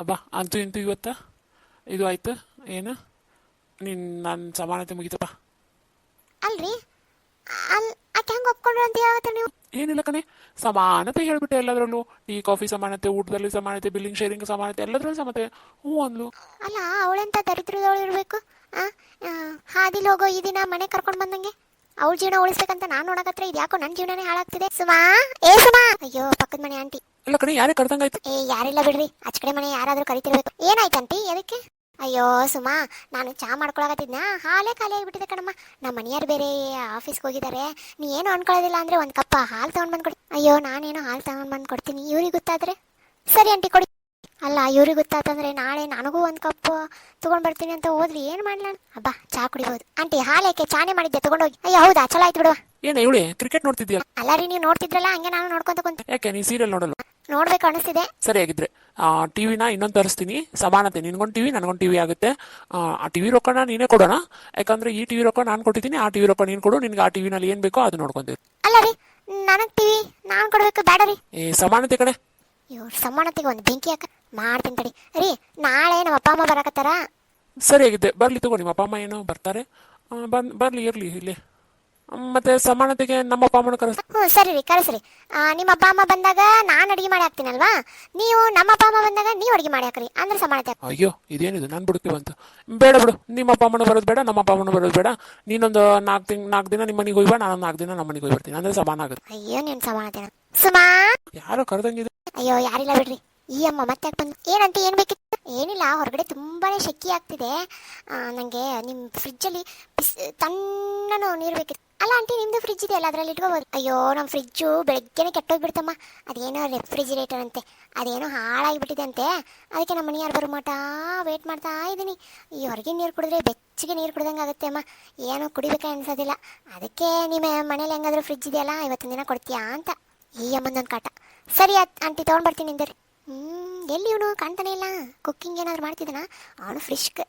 ಅಬ್ಬಾ ಅಂತೂ ಇಂತೂ ಇವತ್ತ ಇದು ಆಯ್ತು. ಏನು ನನ್ನ ಸಮಾನತೆ ಮುಗಿತಪ್ಪ. ಅಲ್ರಿ ಆಕೆ ಹೆಂಗೆ ಒಪ್ಕೊಂಡ್ರು ಅಂತ ಹೇಳತ್ತ ನೀವು? ಏನಿಲ್ಲ ಕಣೆ, ಸಮಾನತೆ ಹೇಳ್ಬಿಟ್ಟೆ ಎಲ್ಲದರಲ್ಲೂ. ಟೀ ಕಾಫಿ ಸಮಾನತೆ, ಊಟದಲ್ಲಿ ಸಮಾನತೆ, ಬಿಲ್ಲಿಂಗ್ ಶೇರಿಂಗ್ ಸಮಾನತೆ, ಎಲ್ಲದರಲ್ಲೂ ಸಮಾನತೆ. ಹ್ಞೂ ಅಂದ್ಲು. ಅಲ್ಲ ಅವಳೆಂತ ದರಿದ್ರದವಳು ಇರಬೇಕು? ಹಾದಿಲಿ ಹೋಗೋ ಈ ದಿನ ಮನೆ ಕರ್ಕೊಂಡು ಬಂದಂಗೆ ಅವಳ ಜೀವನ ಉಳಿಸ್ಬೇಕಂತ ನಾನು ನೋಡಕತ್ರ ಇದು ಯಾಕೋ ನನ್ನ ಜೀವನನೇ ಹಾಳಾಗ್ತಿದೆ. ಸುಮಾ, ಏ ಸುಮಾ! ಅಯ್ಯೋ, ಪಕ್ಕದ ಮನೆ ಆಂಟಿ. ಅಲ್ಲ ಕಣೆ, ಯಾರೇ ಕರ್ದಂಗಾಯ್ತು? ಏ ಯಾರಿಲ್ಲ ಬಿಡ್ರಿ, ಆಚ ಕಡೆ ಮನೆ ಯಾರಾದ್ರೂ ಕರಿತಿರ್ಬೇಕು. ಏನಾಯ್ತಂಟಿ? ಅದಕ್ಕೆ? ಅಯ್ಯೋ ಸುಮಾ, ನಾನು ಚಾ ಮಾಡ್ಕೊಳಕತ್ತಿದ್ನ, ಹಾಲೇ ಖಾಲಿ ಆಗಿಬಿಟ್ಟಿದೆ ಕಣಮ್ಮ. ನಮ್ಮ ಮನೆಯವ್ರು ಬೇರೆ ಆಫೀಸ್ಗೆ ಹೋಗಿದ್ದಾರೆ. ನೀ ಏನು ಅನ್ಕೊಳ್ಳೋದಿಲ್ಲ ಅಂದ್ರೆ ಒಂದು ಕಪ್ಪ ಹಾಲು ತಗೊಂಡ್ ಬಂದು ಕೊಡಿ. ಅಯ್ಯೋ, ನಾನೇನೋ ಹಾಲು ತಗೊಂಡ್ ಬಂದು ಕೊಡ್ತೀನಿ, ಇವ್ರಿಗೆ ಗೊತ್ತಾದ್ರೆ. ಸರಿ ಆಂಟಿ, ಕೊಡಿ. ಅಲ್ಲ, ಇವ್ರಿಗೆ ಗೊತ್ತಾತಂದ್ರೆ ನಾಳೆ ನನಗೂ ಒಂದು ಕಪ್ ತಗೊಂಡ್ ಬರ್ತೀನಿ ಅಂತ ಹೋದ್ರಿ ಏನು ಮಾಡ್ಲ? ಹಬ್ಬಾ, ಚಾ ಕುಡಿಬೋದು. ಆಂಟಿ, ಹಾಲೇಕೆ? ಚಾನೆ ಮಾಡಿದ್ದೆ, ತಗೊಂಡೋಗಿ. ಅಯ್ಯೋ ಹೌದಾ, ಚಲೋ ಆಯ್ತು ಬಿಡುವ. ಏನ ಇವಳೆ ಕ್ರಿಕೆಟ್ ನೋಡ್ತಿದ್ಯಾ? ಅಲ್ಲ ರೀ, ನೀವು ನೋಡ್ತಿದ್ರಲ್ಲ, ಹಂಗೆ ನಾನು ನೋಡ್ಕೊಂತ ಕುಂತ. ಯಾಕೆ ನೀ ಸೀರಿಯಲ್ ನೋಡಲ್ಲ? ನೋಡ್ಬೇಕು ಅನಿಸ್ತಿದೆ. ಸರಿ, ಆಗಿದ್ರೆ ಟಿವಿನ ಇನ್ನೊಂದು ತರಿಸ್ತೀನಿ. ಸಮಾನತೆ, ನಿನ್ಗೊಂದು ಟಿವಿ ನನಗೊಂದು ಟಿವಿ ಆಗುತ್ತೆ. ಆ ಟಿವಿ ರೊಕ್ಕನ ನೀನೇ ಕೊಡೋಣ. ಯಾಕಂದ್ರೆ ಈ ಟಿವಿ ರೊಕ್ಕ ನಾನು ಕೊಟ್ಟಿದ್ದೀನಿ, ಆ ಟಿವಿ ರೊಕ್ಕ ನೀನು ಕೊಡು. ನಿನ್ಗೆ ಆ ಟಿವಿನಲ್ಲಿ ಏನು ಬೇಕೋ ಅದು ನೋಡ್ಕೊಂತೀವಿ. ಅಲ್ಲ ರೀ, ನನಗೆ ಟಿವಿ ನಾನು ಕೊಡ್ಬೇಕು, ಬೇಡ ರೀ. ಸಮಾನತೆ ಕಡೆ ಇವ್ರ ಸಮಾನತೆಗೆ ಒಂದು ಬೆಂಕಿ ಹಾಕ ಮಾಡ್ತೀನಿ ತಡಿ. ರೀ, ನಾಳೆ ನಮ್ಮ ಅಪ್ಪ ಅಮ್ಮ ಬರಕತ್ತಾರ. ಸರಿ ಆಗಿದ್ದೆ, ಬರ್ಲಿ ತಗೋ. ನಿಮ್ಮ ಅಪ್ಪ ಅಮ್ಮ ಏನೋ ಬರ್ತಾರೆ, ಬರ್ಲಿ, ಇರ್ಲಿ ಇಲ್ಲಿ. ಮತ್ತೆ ಸಮಾನತೆಗೆ ನಮ್ಮ ಅಪ್ಪ ಅಮ್ಮನ ಕರೆಸ್. ಹ್ಞೂ ಸರಿ ರೀ, ಕರೆಸ್ರಿ. ನಿಮ್ಮ ಅಪ್ಪ ಅಮ್ಮ ಬಂದಾಗ ನಾನು ಅಡುಗೆ ಮಾಡಿ ಹಾಕ್ತೀನಲ್ವಾ, ನೀವು ನಮ್ಮ ಅಪ್ಪ ಅಮ್ಮ ಬಂದಾಗ ನೀವು ಅಡುಗೆ ಮಾಡಿ ಹಾಕ್ರಿ, ಅಂದ್ರೆ ಸಮಾನತೆ. ಅಯ್ಯೋ, ಇದೇನಿದು ನಾನು ಬಿಡ್ತೀವಿ ಅಂತ. ಬೇಡ ಬಿಡು, ನಿಮ್ಮ ಅಪ್ಪ ಅಮ್ಮನ ಬರೋದು ಬೇಡ, ನಮ್ಮ ಅಪ್ಪ ಅಮ್ಮನ ಬರೋದು ಬೇಡ. ನೀನೊಂದು 4 ದಿನ ನಿಮ್ಮ ಮನೆಗೆ ಹೋಗಿ ಬಾ, ನಾನು 4 ದಿನ ನಮ್ಮ ಮನೆಗೆ ಹೋಗಿ ಬರ್ತೀನಿ, ಅಂದ್ರೆ ಸಮಾನ ಆಗುತ್ತೆ. ಅಯ್ಯೋ, ನೀನು ಸಮಾನತೆನ? ಸುಮಾ! ಯಾರೋ ಕರೆದಂಗಿದೆ. ಅಯ್ಯೋ, ಯಾರಿಲ್ಲ ಬಿಡ್ರಿ. ಈ ಅಮ್ಮ ಮತ್ತೆ ಯಾಕೆ ಬಂದು? ಏನಂತ, ಏನು ಬೇಕಿತ್ತು? ಏನಿಲ್ಲ, ಹೊರಗಡೆ ತುಂಬಾನೇ ಶೆಕಿ ಆಗ್ತಿದೆ. ನನಗೆ ನಿಮ್ಮ ಫ್ರಿಜ್ಜಲ್ಲಿ ತಣ್ಣನು ನೀರು ಬೇಕಿತ್ತು. ಅಲ್ಲ ಆಂಟಿ, ನಿಮ್ದು ಫ್ರಿಜ್ ಇದೆಯಲ್ಲ, ಅದರಲ್ಲಿ ಇಟ್ಕೋಬೋದು. ಅಯ್ಯೋ, ನಮ್ಮ ಫ್ರಿಜ್ಜು ಬೆಳಗ್ಗೆನೆ ಕೆಟ್ಟೋಗ್ಬಿಡ್ತಮ್ಮ. ಅದೇನೋ ರೆಫ್ರಿಜಿರೇಟರ್ ಅಂತೆ, ಅದೇನೋ ಹಾಳಾಗಿಬಿಟ್ಟಿದೆ ಅಂತೆ. ಅದಕ್ಕೆ ನಮ್ಮ ಮನೆಯಾರು ಬರೋ ಮಟ ವೇಟ್ ಮಾಡ್ತಾ ಇದ್ದೀನಿ. ಈ ಹೊರಗಿನ ನೀರು ಕುಡಿದ್ರೆ ಬೆಚ್ಚಗೆ ನೀರು ಕುಡ್ದಂಗೆ ಆಗುತ್ತೆ ಅಮ್ಮ. ಏನೋ ಕುಡಿಬೇಕ ಅನ್ಸೋದಿಲ್ಲ. ಅದಕ್ಕೆ ನಿಮ್ಮ ಮನೇಲಿ ಹೆಂಗಾದ್ರೂ ಫ್ರಿಜ್ ಇದೆಯಲ್ಲ, ಇವತ್ತಿನ ದಿನ ಕೊಡ್ತೀಯಾ ಅಂತ. ಈ ಅಮ್ಮಂದೊಂದು ಕಾಟ. ಸರಿ ಆಂಟಿ, ತೊಗೊಂಡ್ಬರ್ತೀನಿ ನಿಂದರಿ. ಎಲ್ಲಿ ಇವನು ಕಾಣ್ತಾನೆ ಇಲ್ಲ? ಕುಕ್ಕಿಂಗ್ ಏನಾದ್ರು ಮಾಡ್ತಿದ್ದಾನ ಅವನು?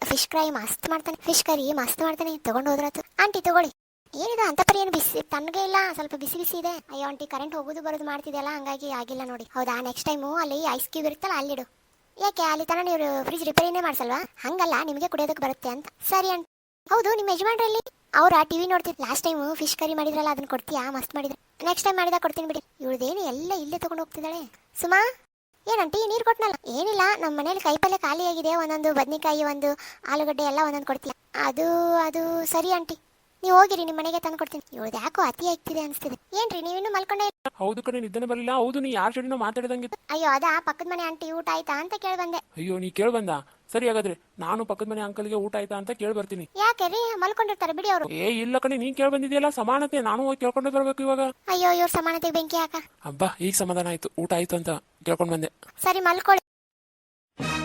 ಫಿಶ್ ಫ್ರೈ ಮಸ್ತ್ ಮಾಡ್ತಾನೆ, ಫಿಶ್ ಕರಿ ಮಸ್ತ್ ಮಾಡ್ತಾನೆ. ತಗೊಂಡು ಹೋದ್ರಾತು. ಆಂಟಿ ತಗೊಳ್ಳಿ. ಏನಿದೆ ಅಂತ ಪರಿ? ಏನು ಬಿಸಿ ತಣ್ಣಗೆ ಇಲ್ಲ, ಸ್ವಲ್ಪ ಬಿಸಿ ಬಿಸಿ ಇದೆ. ಅಯ್ಯೋ ಆಂಟಿ, ಕರೆಂಟ್ ಹೋಗೋದು ಬರೋದು ಮಾಡ್ತಿದೆಯಲ್ಲ, ಹಂಗಾಗಿ ಆಗಿಲ್ಲ ನೋಡಿ. ಹೌದಾ, ನೆಕ್ಸ್ಟ್ ಟೈಮು ಅಲ್ಲಿ ಐಸ್ ಕ್ಯೂಬ್ ಇರುತ್ತಲ್ಲ, ಅಲ್ಲಿಡು. ಯಾಕೆ ಅಲ್ಲಿ ತನ ನೀವು ಫ್ರಿಜ್ ರಿಪೇರಿನೇ ಮಾಡ್ಸಲ್ವಾ? ಹಂಗಲ್ಲ, ನಿಮಗೆ ಕುಡಿಯೋದಕ್ಕೆ ಬರುತ್ತೆ ಅಂತ. ಸರಿ ಆಂಟಿ. ಹೌದು, ನಿಮ್ಮ ಯಜಮಾನ್ರಲ್ಲಿ ಅವ್ರ ಟಿವಿ ನೋಡ್ತಿದ್ದು. ಲಾಸ್ಟ್ ಟೈಮು ಫಿಶ್ ಕರಿ ಮಾಡಿದ್ರಲ್ಲ, ಅದನ್ನ ಕೊಡ್ತೀಯಾ? ಮಸ್ತ್ ಮಾಡಿದ್ರೆ. ನೆಕ್ಸ್ಟ್ ಟೈಮ್ ಮಾಡಿದಾಗ ಕೊಡ್ತೀನಿ ಬಿಡಿ. ಇವಳದೇನು ಎಲ್ಲ ಇಲ್ಲೇ ತಗೊಂಡು ಹೋಗ್ತಿದ್ದಾಳೆ. ಸುಮಾ, ಏನಂಟಿ ನೀರು ಕೊಟ್ಟನಲ್ಲ? ಏನಿಲ್ಲ, ನಮ್ಮ ಮನೇಲಿ ಕೈಪಲ್ಯ ಖಾಲಿ ಆಗಿದೆ. ಒಂದೊಂದು ಬದನೆಕಾಯಿ, ಒಂದು ಆಲೂಗಡ್ಡೆ ಎಲ್ಲ ಒಂದೊಂದು ಕೊಡ್ತೀಯ? ಅದು ಸರಿ ಆಂಟಿ, ನೀವು ಹೋಗಿರಿ, ನಿಮ್ಮ ಮನೆಗೆ ತಂದು ಕೊಡ್ತೀನಿ. ಇವಳು ಯಾಕೋ ಅತಿ ಆಗ್ತಿದೆ ಅನಿಸ್ತಿದೆ. ಏನ್ರಿ, ನೀವಿನ್ನೂ ಮಲ್ಕೊಂಡೇ? ಹೌದು ಕಡೆ, ನಿದ್ದೆನೇ ಬರಲಿಲ್ಲ. ಹೌದು, ನೀ ಯಾರ ಜೊತೆನೋ ಮಾತಾಡಿದಂಗೆ. ಅಯ್ಯೋ, ಅದಾ ಪಕ್ಕದ ಮನೆ ಆಂಟಿ ಊಟ ಆಯ್ತಾ ಅಂತ ಕೇಳಿ ಬಂದೆ. ಅಯ್ಯೋ, ನೀ ಕೇಳಿ ಬಂದ? ಸರಿ, ಹಾಗಾದ್ರೆ ನಾನು ಪಕ್ಕದ ಮನೆ ಅಂಕಲ್ಗೆ ಊಟ ಆಯ್ತಾ ಅಂತ ಕೇಳಿ ಬರ್ತೀನಿ. ಯಾಕೆ ರೀ, ಮಲ್ಕೊಂಡಿರ್ತಾರೆ ಬಿಡಿ ಅವರು. ಇಲ್ಲ ಕಣೆ, ನೀನ್ ಕೇಳಿ ಬಂದಿದೆಯಲ್ಲ ಸಮಾನತೆ, ನಾನು ಹೋಗಿ ಕೇಳ್ಕೊಂಡು ಬರ್ಬೇಕು ಇವಾಗ. ಅಯ್ಯೋ, ಇವ್ರ ಸಮಾನತೆಗೆ ಬೆಂಕಿ ಹಾಕ. ಹಬ್ಬ, ಈಗ ಸಮಾಧಾನ ಆಯ್ತು, ಊಟ ಆಯ್ತು ಅಂತ ಕೇಳ್ಕೊಂಡು ಬಂದೆ. ಸರಿ, ಮಲ್ಕೊಳ್ಳಿ.